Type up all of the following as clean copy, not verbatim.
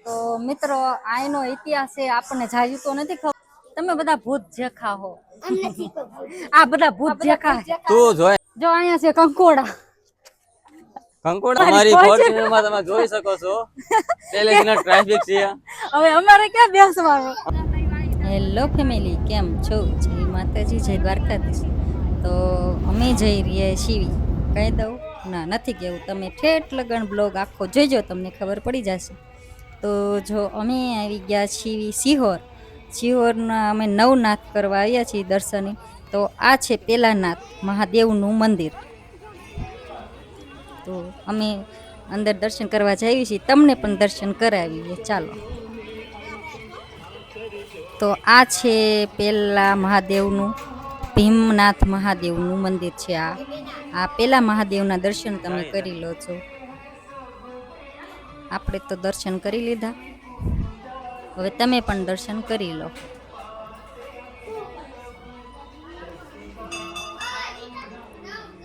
તો મિત્રો આનો ઇતિહાસ છે આપણને જાજુ તો નથી ખબર. તમે બધા ભૂત જેખા હો. આ બધા ભૂત જેખા તું જોય જો અહીંયા છે કંકોડા. કંકોડા અમારી ફોર્ચ્યુનરમાં તમે જોઈ શકો છો. પેલેથી ટ્રાફિક છે. હવે અમારે ક્યાં બેસવાનું. હેલો ફેમિલી, કેમ છો? જય માતાજી, જય દ્વારકાધીશ. તો અમે જઈ રહ્યા શિવી. કહી દઉં? ના, નથી કેવું. તમે ઠેઠ લગન બ્લોગ આખો જોઈજો, તમને ખબર પડી જશે. તો જો અમે આવી ગયા છીએ સિહોરના અમે નવનાથ કરવા આવ્યા છીએ દર્શને. તો આ છે પેલા નાથ મહાદેવનું મંદિર. તો અમે અંદર દર્શન કરવા જઈએ છીએ, તમને પણ દર્શન કરાવીએ. ચાલો. તો આ છે પેલા મહાદેવનું, ભીમનાથ મહાદેવનું મંદિર છે. આ પેલા મહાદેવના દર્શન તમે કરી લો છો. આપણે તો દર્શન કરી લીધા, હવે તમે પણ દર્શન કરી લો.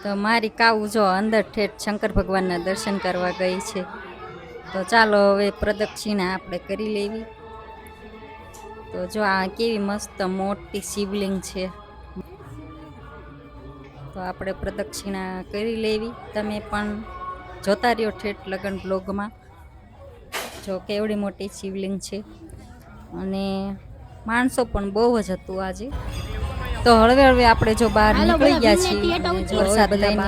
તો મારી કાવું જો અંદર ઠેઠ શંકર ભગવાનના દર્શન કરવા ગઈ છે. તો ચાલો હવે પ્રદક્ષિણા આપણે કરી લેવી. તો જો આ કેવી મસ્ત મોટી શિવલિંગ છે. તો આપણે પ્રદક્ષિણા કરી લેવી. તમે પણ જોતા રહ્યો ઠેઠ લગન બ્લોગમાં. જો કેવડી મોટી શિવલિંગ છે, અને માણસો પણ બહુ જ હતું આજે. તો હળવે હળવે આપણે જો બહાર નીકળી ગયા છીએ, વરસાદ લઈને.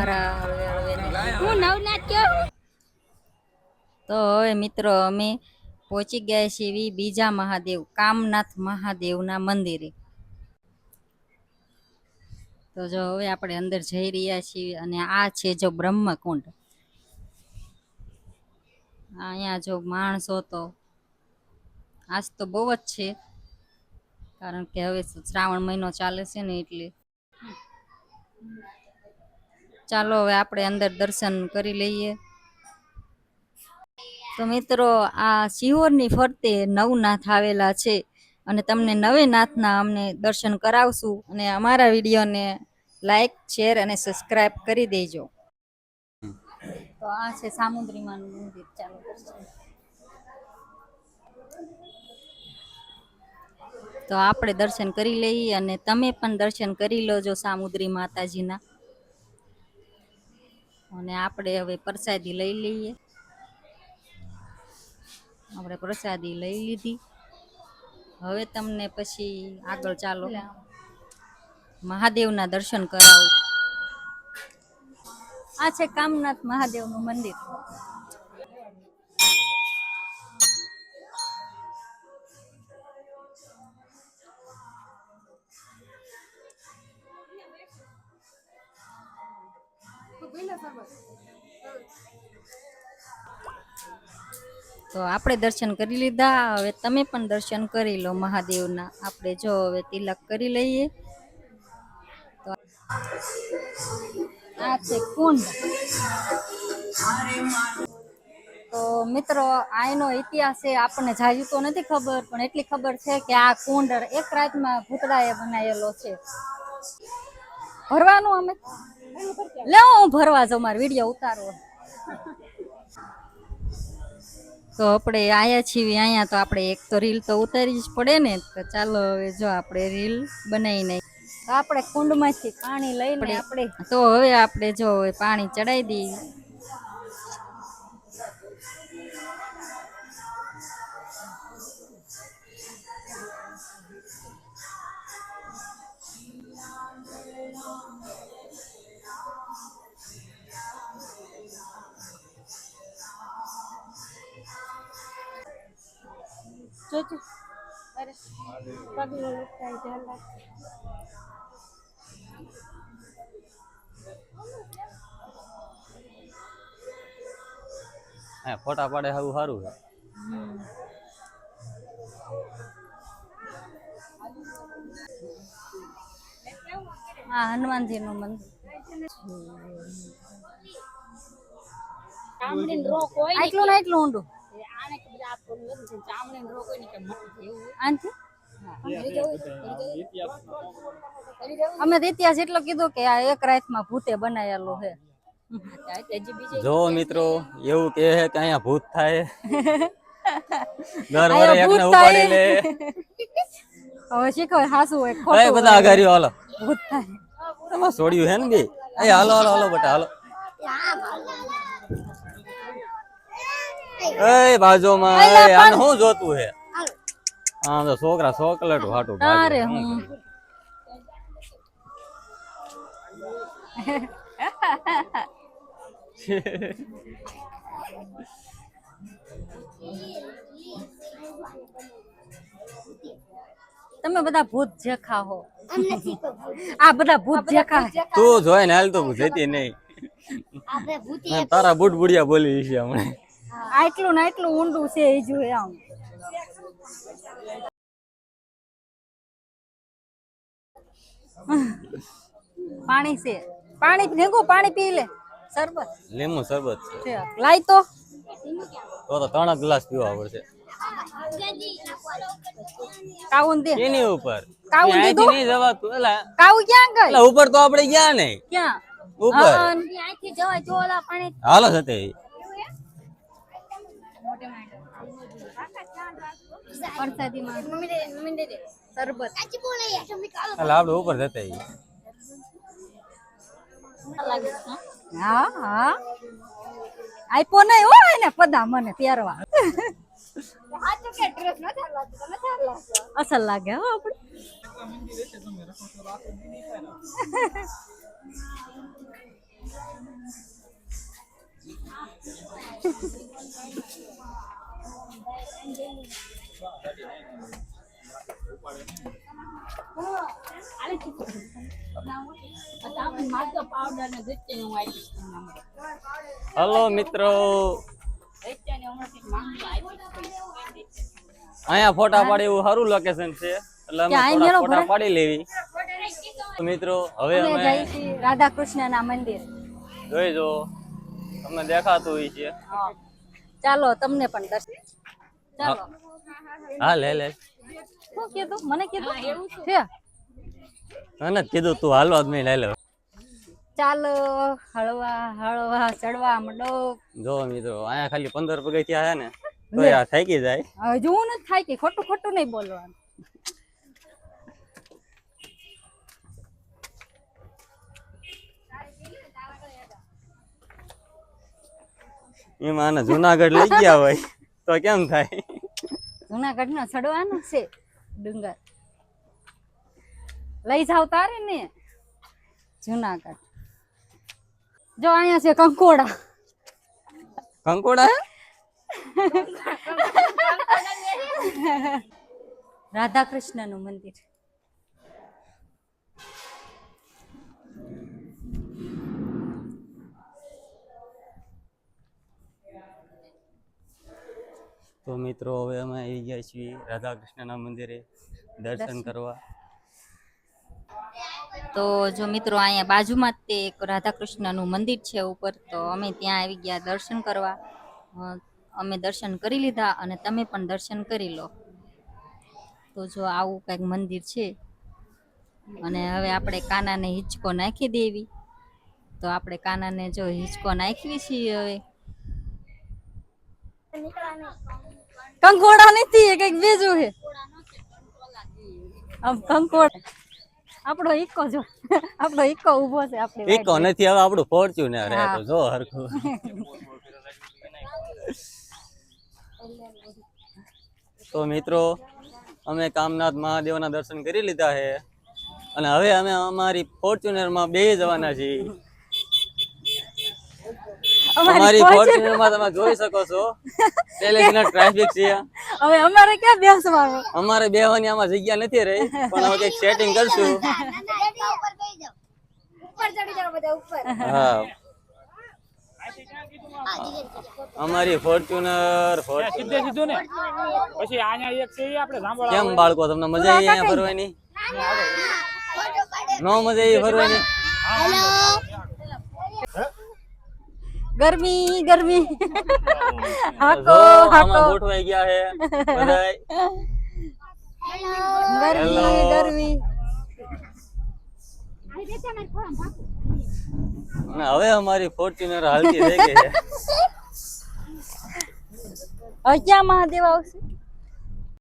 તો હવે મિત્રો અમે પહોંચી ગયા છીએ બીજા મહાદેવ, કામનાથ મહાદેવના મંદિરે. તો જો હવે આપણે અંદર જઈ રહ્યા છીએ, અને આ છે જો બ્રહ્મકુંડ. અહીંયા જો માણસો તો આજ તો બહુ જ છે, કારણ કે હવે શ્રાવણ મહિનો ચાલે છે ને એટલે. ચાલો હવે આપણે અંદર દર્શન કરી લઈએ. તો મિત્રો આ સિહોરની ફરતે નવનાથ આવેલા છે, અને તમને નવે નાથના અમને દર્શન કરાવશું. અને અમારા વિડીયોને લાઈક, શેર અને સબસ્ક્રાઈબ કરી દેજો. તો આ છે સામુદ્રીમાનું મંદિર. ચાલો દર્શન. તો આપણે દર્શન કરી લઈએ, અને તમે પણ દર્શન કરી લો જો સામુદ્રી માતાજીના. અને આપણે હવે પ્રસાદી લઈ લઈએ. આપણે પ્રસાદી લઈ લીધી. હવે તમને પછી આગળ ચાલો મહાદેવના દર્શન કરાવું. આ છે કામનાથ મહાદેવનું મંદિર. તો આપણે દર્શન કરી લીધા. હવે તમે પણ દર્શન કરી લો મહાદેવના. આપણે જો હવે તિલક કરી લઈએ. તો આ છે કુંડ. તો મિત્રો આનો ઇતિહાસ છે આપણને જાજુ તો નથી ખબર, પણ એટલી ખબર છે કે આ કુંડ એક રાતમાં ભૂતડાએ બનાવેલો છે. ભરવાનું અમે લે હું ભરવા જાઉં, મારો વિડીયો ઉતારવો. તો આપણે આયા છીએ અહીંયા, તો આપણે એક તો રીલ તો ઉતારી જ પડે ને. તો ચાલો હવે જો આપણે રીલ બનાવી નાખી. તો આપણે કુંડમાંથી પાણી લઈને આપણે તો હવે આપણે જો પાણી ચડાવી દઈએ. જોજો અરે પગલો લટકાઈ જાય. હા, ફોટા પાડે સારું સારું છે. હા, હનુમાનજીનું મંદિર. આટલું ને એટલું ઊંડું. અમે તો ઇતિહાસ એટલો કીધું કે આ એક રાતમાં ભૂતે બનાવેલો છે. જો મિત્રો એવું કહે છે કે અહીંયા ભૂત થાય. દર વરે એકને ઉપાડી લે. હવે શીખો હાસુ હોય એ ખોટું બધા આઘારીઓ હાલો. ભૂત થાય. એમાં છોડ્યું હે ને બે. એ હાલો હાલો હાલો બેટા હાલો. એ બાજુમાં આને શું જોતું હે? હા તો છોકરા ચોકલેટ હાટું અરે ભાગે. હું તમે બધા ભૂત જેખા હો. આ બધા ભૂત જેખા હે. તું જોઈ ને હાલ તો જતી નહીં. તારા બુટ બુડિયા બોલી છે હમણાં. આટલું ને આટલું ઊંડું છે એ જોઈએ આમ. પાણી છે, પાણી ભેગું પાણી પી લે. શરબત લીંબુ શરબત છે. છે લાય તો. તો 3 ગ્લાસ પીવા પડશે. કાઉન દે. એની ઉપર કાઉન અહીંથી દીધું? નહીં જવાતું. કાઉ ક્યાં ગઈ? એટલે ઉપર તો આપણે ગયા નહીં. ક્યાં? ઉપર અહીંથી જવાય જો ઓલા પાણી. હાલો જતે. પરસાદીમાં શરબત. એટલે આપણે ઉપર જતે. હા હા આઈપો નહીં હો એને પદા મને પહેરવા. અસલ લાગે હો આપણે. હલો મિત્રો, અહીંયા ફોટા પાડી એવું સારું લોકેશન છે એટલે અમે થોડા ફોટા પાડી લેવી. તો મિત્રો હવે અમે અમે જઈએ છીએ રાધા કૃષ્ણના મંદિર. જોઈ જો તમને દેખાતું હોય છે. ચાલો તમને પણ દર્શન. ચાલો. હા લે લે. શું કીધું? મને કીધું છે. મને કીધું તું હાલવા જ નહીં. લે ચાલો હળવા હળવા ચડવા માંડો. જો મિત્રો અહીંયા ખાલી 15 પગથિયા છે ને તો આ થાકી જાય. હજુ હું નથી થાય કે ખોટું ખોટું નહીં બોલવાનું. એમાં આને જુનાગઢ લઈ ગયા હોય તો કેમ થાય? જુનાગઢ ના ચડવાનું છે ડુંગર. લઈ જાવ તારે ને જુનાગઢ. જો અહીંયા છે કંકોડા. કંકોડા હે? રાધા કૃષ્ણ નું મંદિર. તો મિત્રો હવે અમે આવી ગયા છીએ રાધા કૃષ્ણના મંદિરે દર્શન કરવા. તો જો મિત્રો અહીંયા બાજુમાં જ તે એક રાધા કૃષ્ણનું મંદિર છે ઉપર. તો અમે ત્યાં આવી ગયા દર્શન કરવા. અમે દર્શન કરી લીધા અને તમે પણ દર્શન કરી લો. તો જો આવું કંઈક મંદિર છે અને હવે આપણે કાનાને હિંચકો નાખી દેવી. તો આપણે કાનાને જો હિંચકો નાખવી છીએ. હવે કંકોડા નથી, કંઈક બીજું છે. કંકોડા આપણો ઇકો જો, આપણો ઇકો ઊભો છે. આપણે ઇકો નથી, હવે આપણું ફોર્ચ્યુનર હે. તો જો હરખું. તો મિત્રો અમે કામનાથ મહાદેવના દર્શન કરી લીધા છે અને હવે અમે અમારી ફોર્ચ્યુનરમાં બેસી જવાના છીએ. અમારી ફોર્ચ્યુનરમાં તમે જોઈ શકો છો પેલેથી ટ્રાફિક છે. હવે અમારે ક્યાં બેસવાનું? અમારે બેહવાની આમાં જગ્યા નથી રહી, પણ હવે કંઈક સેટિંગ કરશું. હા અમારી ફોર્ચ્યુનર કેમ બાળકો તમને મજા આવી અહીંયા ફરવાની? નો મજા આવી ફરવાની? ગરમી ગરમી હાકો હાકો ગોઠવાઈ ગયા છે બધાય. ગરમી ગરમી. અને હવે અમારી ફોર્ચ્યુનર હાલતી થઈ ગઈ છે. હવે ક્યાં મહાદેવ આવશે?